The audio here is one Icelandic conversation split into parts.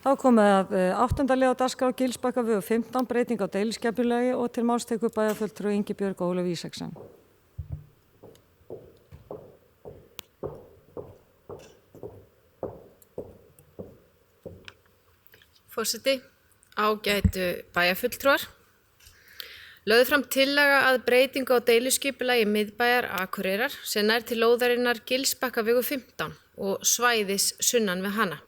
Þá komið að 8. lið á dagskrá Gilsbakkavegur 15 breyting á deiliskipulagi og til máls tekur bæjarfulltrúi Ingibjörg Ólöf Ísaksen. Forseti, ágætu bæjarfulltrúar. Lögðu fram tillaga að breytingu á deiliskipulagi miðbæjar Akureyrar sem nær til lóðarinnar Gilsbakkavegur 15 og svæðis sunnan við hana.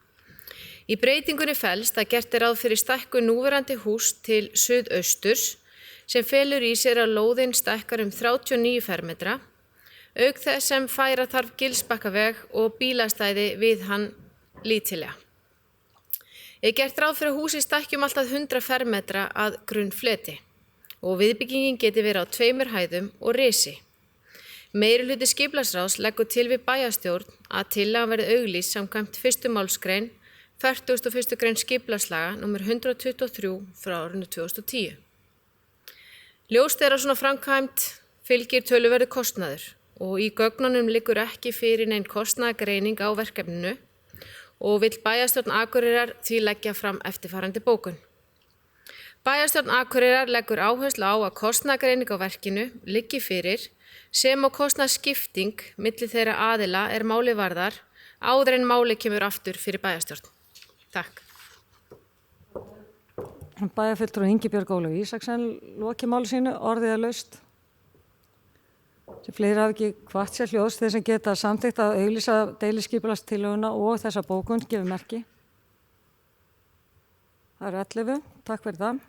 Í breytingunni felst að gert ráð fyrir stækkun núverandi hús til suðausturs sem felur í sér að lóðin stækkar 39 fermetra, auk þess sem færa þarf Gilsbakkaveg og bílastæði við hann lítillega. Gert ráð fyrir að húsið stækki allt að 100 fermetra að grunnfleti og viðbyggingin geti verið á 2 hæðum og risi. Meirihluti skipulagsráðs leggur til við bæjarstjórn að tillagan verði auglýst samkvæmt 1. málsgrein 41. grein skipulagslaga nr. 123 frá árinu 2010. Ljóst að svona framkvæmd fylgir töluverður kostnaður og í gögnunum liggur ekki fyrir nein kostnaðargreining á verkefninu og vill bæjarstjórn Akureyrar því leggja fram eftirfarandi bókun. Bæjarstjórn Akureyrar leggur áherslu á að kostnaðargreining á verkinu liggi fyrir sem og kostnaðarskipting milli þeirra aðila máli varðar áður en máli kemur aftur fyrir bæjarstjórn. Takk. Bæjarfulltrúi Ingibjörg Ólöf Ísaksen lokið máli sínu, orðið laust. Sem fleiri hafi ekki hvatt sér hljóðs þeir sem geta samþykkt að auglýsa deiliskipulagstillöguna og þessa bókun gefur merki. Það eru 11. Takk fyrir það.